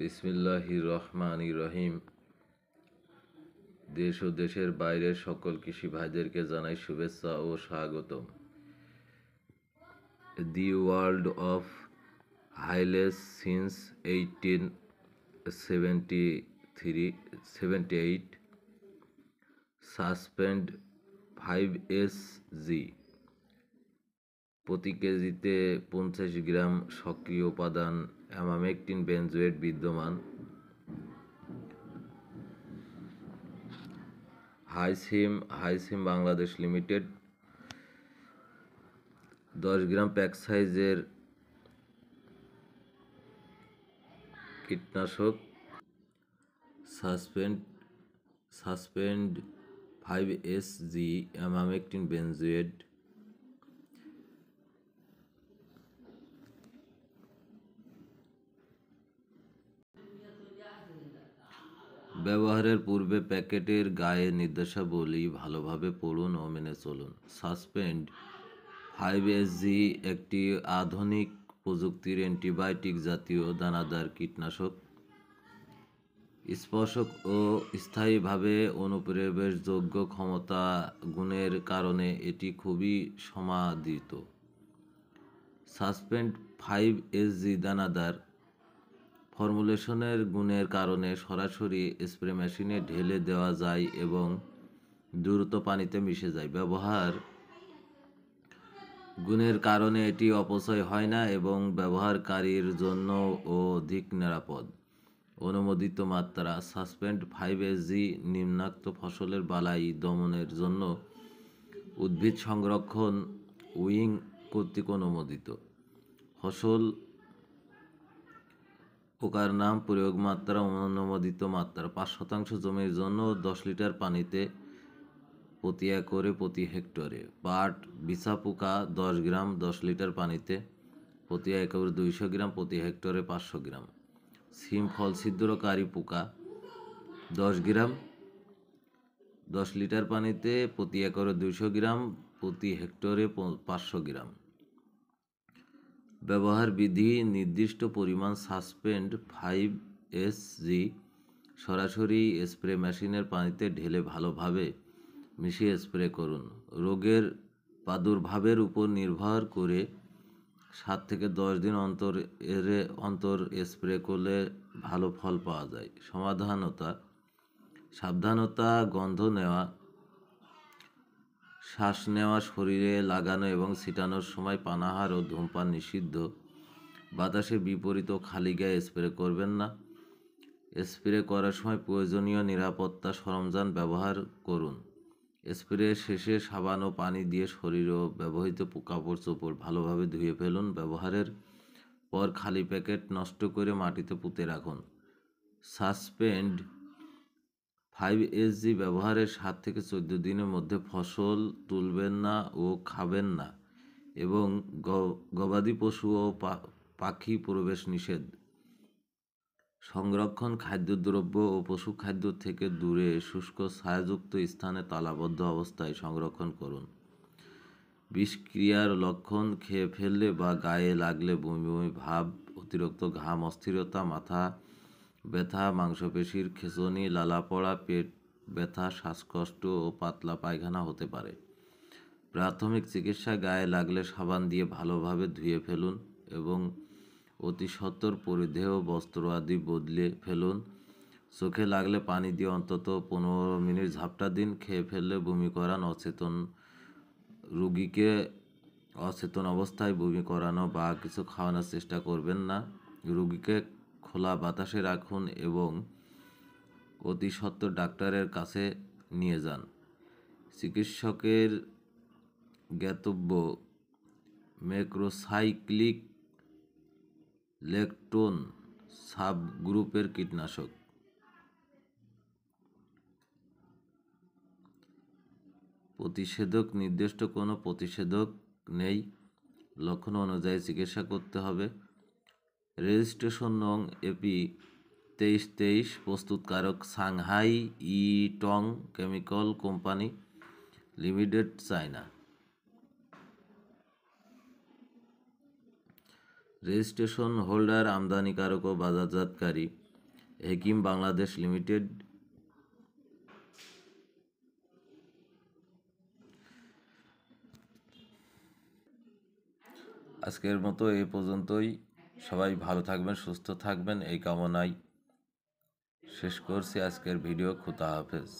বিসমিল্লাহির রহমানির রহিম। দেশ ও দেশের বাইরের সকল কৃষি ভাইদেরকে জানাই শুভেচ্ছা ও স্বাগতম। দি ওয়ার্ল্ড অফ হাইলেস সিন্স 1878 সাসপেন্ড 5SG প্রতি কেজিতে 50 গ্রাম সক্রিয় উপাদান অ্যামামেকটিন বেনজোয়েট বিদ্যমান। হাইসিম বাংলাদেশ লিমিটেড 10 গ্রাম প্যাক সাইজের কীটনাশক সাসপেন্ড 5SG অ্যামামেকটিন বেনজোয়েট ব্যবহারের পূর্বে প্যাকেটের গায়ে নির্দেশাবলী ভালোভাবে পড়ুন ও মেনে চলুন। সাসপেন্ড 5SG একটি আধুনিক প্রযুক্তির অ্যান্টিবায়োটিক জাতীয় দানাদার কীটনাশক। স্পর্শক ও স্থায়ীভাবে অনুপ্রবেশযোগ্য ক্ষমতা গুণের কারণে এটি খুবই সমাদৃত। সাসপেন্ড 5SG দানাদার ফর্মুলেশনের গুণের কারণে সরাসরি স্প্রে মেশিনে ঢেলে দেওয়া যায় এবং দ্রুত পানিতে মিশে যায়। ব্যবহার গুণের কারণে এটি অপচয় হয় না এবং ব্যবহারকারীর জন্য অধিক নিরাপদ। অনুমোদিত মাত্রা। সাসপেন্ড 5SG নিম্নাক্ত ফসলের বালাই দমনের জন্য উদ্ভিদ সংরক্ষণ উইং কর্তৃক অনুমোদিত। ফসল পোকার নাম, প্রয়োগ মাত্রা, অনুমোদিত মাত্রা। 5% জমির জন্য 10 লিটার পানিতে প্রতি একরে প্রতি হেক্টরে। পাট বিছা পোকা 10 গ্রাম 10 লিটার পানিতে প্রতি একরে 200 গ্রাম, প্রতি হেক্টরে 500 গ্রাম। সিম ফল ছিদ্রকারী পোকা 10 গ্রাম 10 লিটার পানিতে প্রতি একরে 200 গ্রাম, প্রতি হেক্টরে 500 গ্রাম। ব্যবহার বিধি। নির্দিষ্ট পরিমাণ সাসপেন্ড 5SG সরাসরি স্প্রে মেশিনের পানিতে ঢেলে ভালোভাবে মিশিয়ে স্প্রে করুন। রোগের প্রাদুর্ভাবের উপর নির্ভর করে 7 থেকে 10 দিন অন্তর স্প্রে করলে ভালো ফল পাওয়া যায়। সাবধানতা গন্ধ নেওয়া, শ্বাস নেওয়া, শরীরে লাগানো এবং ছিটানোর সময় পানাহার ও ধূমপান নিষিদ্ধ। বাতাসের বিপরীত ও খালি গায়ে স্প্রে করবেন না। স্প্রে করার সময় প্রয়োজনীয় নিরাপত্তা সরঞ্জাম ব্যবহার করুন। স্প্রে শেষে সাবান ও পানি দিয়ে শরীর ও ব্যবহৃত কাপড় চোপড় ভালোভাবে ধুয়ে ফেলুন। ব্যবহারের পর খালি প্যাকেট নষ্ট করে মাটিতে পুঁতে রাখুন। সাসপেন্ড 5SG ব্যবহারের 7 থেকে 14 দিনের মধ্যে ফসল তুলবেন না ও খাবেন না এবং গবাদি পশু ও পাখি প্রবেশ নিষেধ। সংরক্ষণ। খাদ্যদ্রব্য ও পশু খাদ্য থেকে দূরে শুষ্ক ছায়াযুক্ত স্থানে তালাবদ্ধ অবস্থায় সংরক্ষণ করুন। বিষক্রিয়ার লক্ষণ। খেয়ে ফেললে বা গায়ে লাগলে বমি বমি ভাব, অতিরিক্ত ঘাম, অস্থিরতা, মাথা ব্যথা, মাংসপেশির খেঁচনি, লালা পড়া, পেট ব্যথা, শ্বাসকষ্ট ও পাতলা পায়খানা হতে পারে। প্রাথমিক চিকিৎসা। গায়ে লাগলে সাবান দিয়ে ভালোভাবে ধুয়ে ফেলুন এবং অতি সত্বর পরিধেয় বস্ত্র আদি বদলে ফেলুন। চোখে লাগলে পানি দিয়ে অন্তত 15 মিনিট ঝাপটা দিন। খেয়ে ফেললে বমি করান। রোগীকে অচেতন অবস্থায় বমি করানো বা কিছু খাওয়ানোর চেষ্টা করবেন না। রোগীকে খোলা বাতাসে রাখুন এবং অতি সত্বর ডাক্তারের কাছে নিয়ে যান। চিকিৎসকের জ্ঞাতব্য। ম্যাক্রোসাইক্লিক ল্যাকটোন সাবগ্রুপের কীটনাশক। প্রতিষেধক। নির্দিষ্ট কোনো প্রতিষেধক নেই। লক্ষণ অনুযায়ী চিকিৎসা করতে হবে। রেজিস্ট্রেশন নং এপি 2323, প্রস্তুতকারক সাংহাই ইটং chemical company limited, China. Registration holder আমদানিকারক ও বাজারজাতকারী হেকিম বাংলাদেশ লিমিটেড। আজকের মতো এই পর্যন্তই। সবাই ভালো থাকবেন, সুস্থ থাকবেন এই কামনায় শেষ করছি আজকের ভিডিও। খুদা হাফেজ।